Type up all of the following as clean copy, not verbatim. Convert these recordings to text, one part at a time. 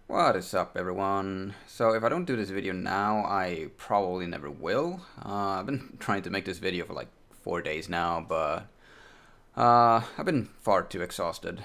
What is up, everyone? So if I don't do this video now, I probably never will. I've been trying to make this video for like 4 days now, but I've been far too exhausted.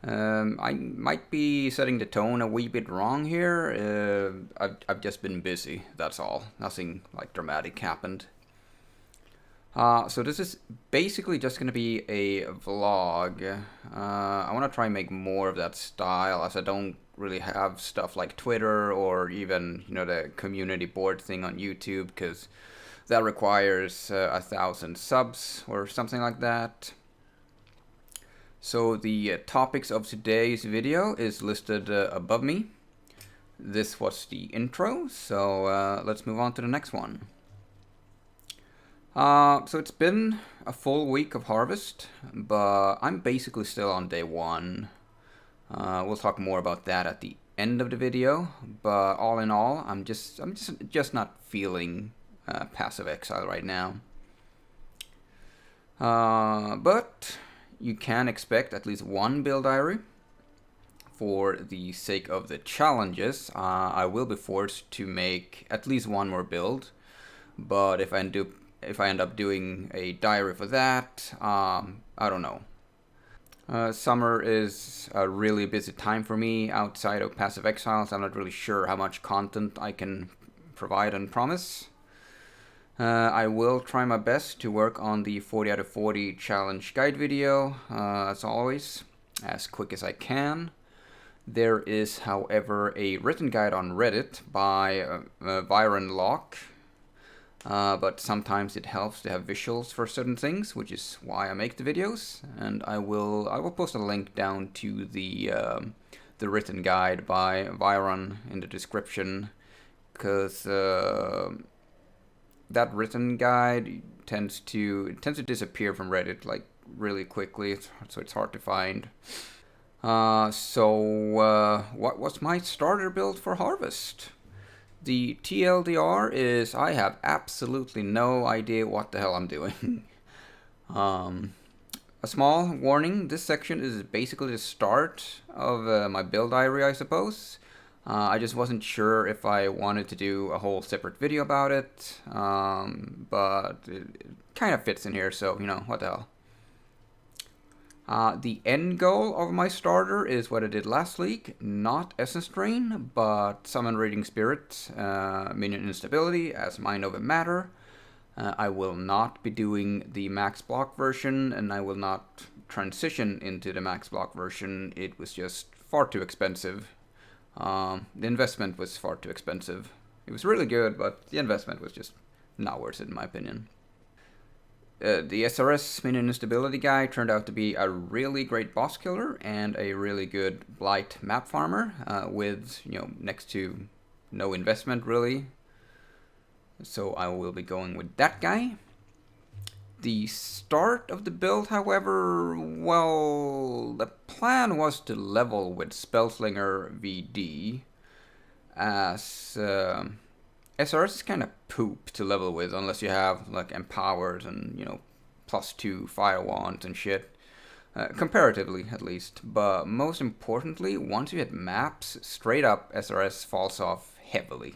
I might be setting the tone a wee bit wrong here. I've just been busy, that's all. Nothing like dramatic happened. So this is basically just going to be a vlog. I want to try and make more of that style, as I don't really have stuff like Twitter or even, the community board thing on YouTube, because that requires 1,000 subs or something like that. So the topics of today's video is listed above me. This was the intro, so let's move on to the next one. So it's been a full week of harvest, but I'm basically still on day one. We'll talk more about that at the end of the video, but all in all, I'm just not feeling passive exile right now. But you can expect at least one build diary. For the sake of the challenges, I will be forced to make at least one more build, but if I end up doing a diary for that, I don't know. Summer is a really busy time for me outside of Passive Exiles. I'm not really sure how much content I can provide and promise. I will try my best to work on the 40 out of 40 challenge guide video, as always, as quick as I can. There is, however, a written guide on Reddit by Byron Locke. But sometimes it helps to have visuals for certain things, which is why I make the videos. And I will post a link down to the written guide by Byron in the description, because that written guide tends to disappear from Reddit like really quickly, so it's hard to find. What was my starter build for Harvest? The TLDR is I have absolutely no idea what the hell I'm doing. A small warning, this section is basically the start of my build diary, I suppose. I just wasn't sure if I wanted to do a whole separate video about it, but it kind of fits in here, so, what the hell. The end goal of my starter is what I did last week, not Essence Drain, but Summon Raging Spirit, Minion Instability as Mind Over Matter. I will not be doing the max block version, and I will not transition into the max block version. It was just far too expensive. The investment was far too expensive. It was really good, but the investment was just not worth it in my opinion. The SRS Minion Instability guy turned out to be a really great boss killer and a really good Blight map farmer with, next to no investment really. So I will be going with that guy. The start of the build, however, well, the plan was to level with Spellslinger VD, as SRS is kind of poop to level with unless you have like Empowered and, +2 Fire Wands and shit. Comparatively, at least. But most importantly, once you hit maps, straight up SRS falls off heavily.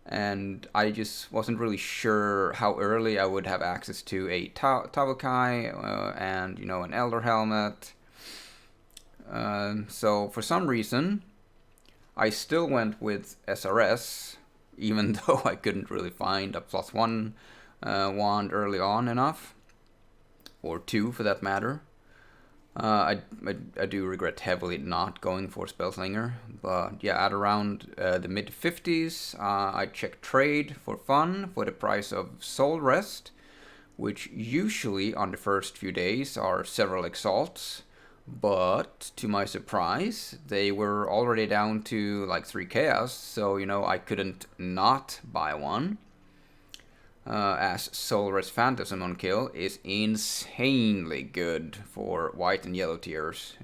And I just wasn't really sure how early I would have access to a Tavukai and, an Elder Helmet. So for some reason, I still went with SRS, even though I couldn't really find a +1 wand early on enough, or 2 for that matter. I do regret heavily not going for Spellslinger, but yeah, at around the mid-50s, I checked trade for fun for the price of Soul Rest, which usually on the first few days are several exalts, but to my surprise, they were already down to like 3 chaos, so I couldn't not buy one. As Soul Rest Phantasm on kill is insanely good for white and yellow tiers.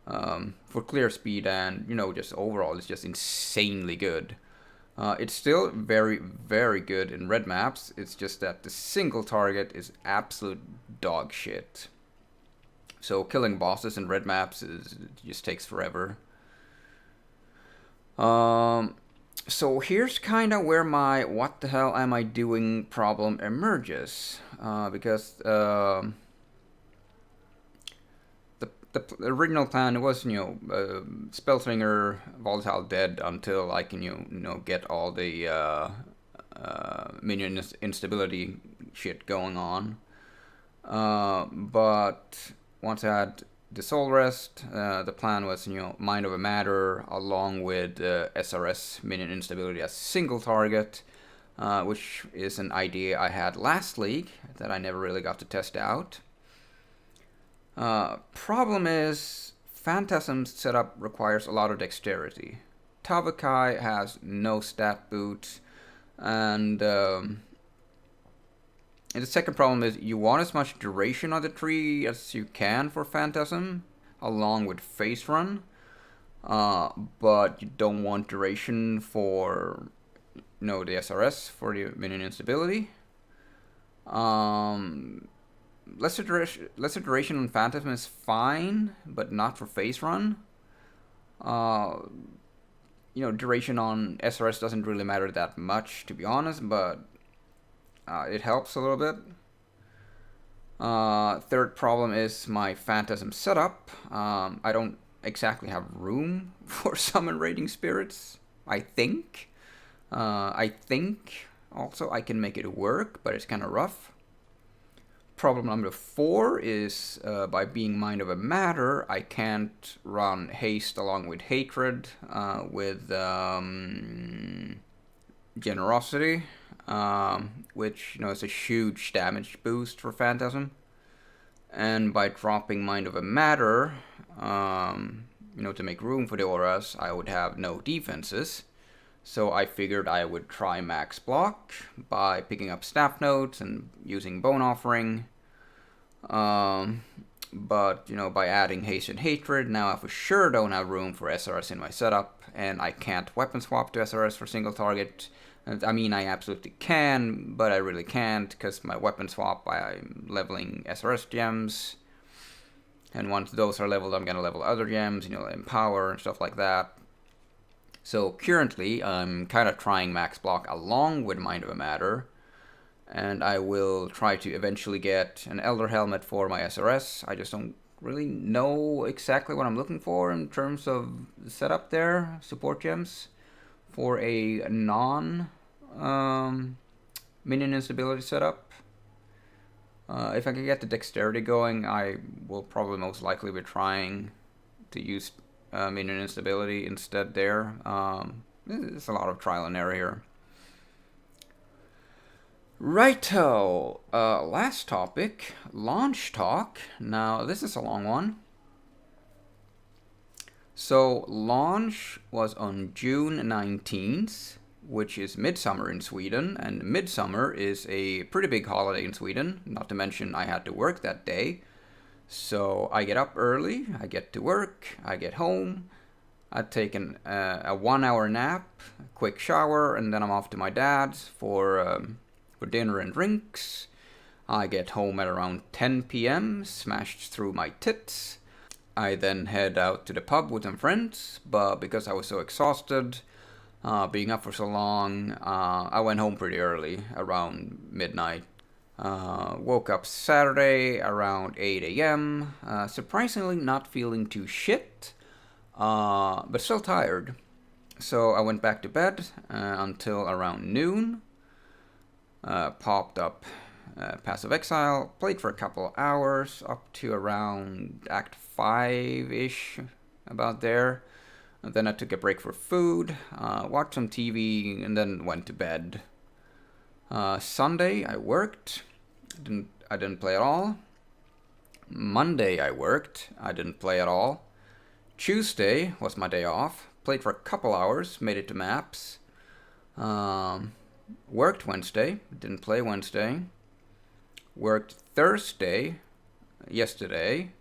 For clear speed and, just overall, it's just insanely good. It's still very, very good in red maps. It's just that the single target is absolute dog shit. So killing bosses in red maps just takes forever. So here's kind of where my "what the hell am I doing" problem emerges, because the original plan was, Spellslinger Volatile dead until I can, get all the minion instability shit going on. But once I had the Soul Rest, the plan was, Mind Over Matter along with SRS minion instability as single target, which is an idea I had last league that I never really got to test out. Problem is, Phantasm's setup requires a lot of dexterity. Tavakai has no stat boost, and the second problem is you want as much duration on the tree as you can for Phantasm, along with Face Run, but you don't want duration for the SRS for the minion instability. Lesser duration on Phantasm is fine, but not for Face Run. Duration on SRS doesn't really matter that much, to be honest, but it helps a little bit. Third problem is my Phantasm setup. I don't exactly have room for summon Raging Spirits, I think. Also I can make it work, but it's kind of rough. Problem number 4 is by being Mind Over Matter, I can't run Haste along with Hatred with Generosity, which is a huge damage boost for Phantasm. And by dropping Mind Over Matter, to make room for the auras, I would have no defenses. So I figured I would try max block by picking up staff notes and using Bone Offering. But by adding Haste and Hatred, now I for sure don't have room for SRS in my setup, and I can't weapon swap to SRS for single target. I mean, I absolutely can, but I really can't, because my weapon swap, I'm leveling SRS gems. And once those are leveled, I'm gonna level other gems, Empower and stuff like that. So currently, I'm kind of trying max block along with Mind Over Matter, and I will try to eventually get an Elder Helmet for my SRS. I just don't really know exactly what I'm looking for in terms of the setup there, support gems, for a non-minion instability setup. If I can get the dexterity going, I will probably most likely be trying to use minion instability instead there. There's a lot of trial and error here. Righto, last topic, launch talk. Now, this is a long one. So, launch was on June 19th, which is midsummer in Sweden, and midsummer is a pretty big holiday in Sweden, not to mention I had to work that day. So I get up early, I get to work, I get home, I take a 1 hour nap, a quick shower, and then I'm off to my dad's for dinner and drinks. I get home at around 10 p.m, smashed through my tits. I then head out to the pub with some friends, but because I was so exhausted, being up for so long, I went home pretty early, around midnight. Woke up Saturday around 8 a.m. Surprisingly not feeling too shit, but still tired. So I went back to bed until around noon. Popped up Pass of Exile, played for a couple hours, up to around Act 5-ish, about there. And then I took a break for food, watched some TV, and then went to bed. Sunday I worked. I didn't play at all. Monday I worked. I didn't play at all. Tuesday was my day off. Played for a couple hours. Made it to maps. Worked Wednesday. Didn't play Wednesday. Worked Thursday. Yesterday.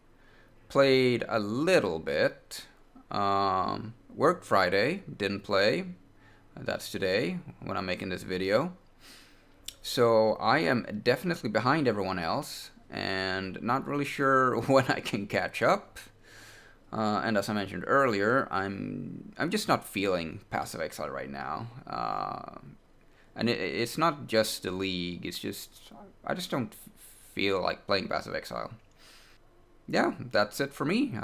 Played a little bit. Worked Friday. Didn't play. That's today when I'm making this video. So I am definitely behind everyone else, and not really sure when I can catch up. And as I mentioned earlier, I'm just not feeling Passive Exile right now. And it's not just the league. It's just I just don't feel like playing Passive Exile. Yeah, that's it for me.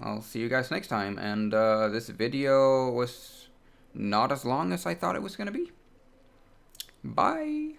I'll see you guys next time. And this video was not as long as I thought it was gonna be. Bye.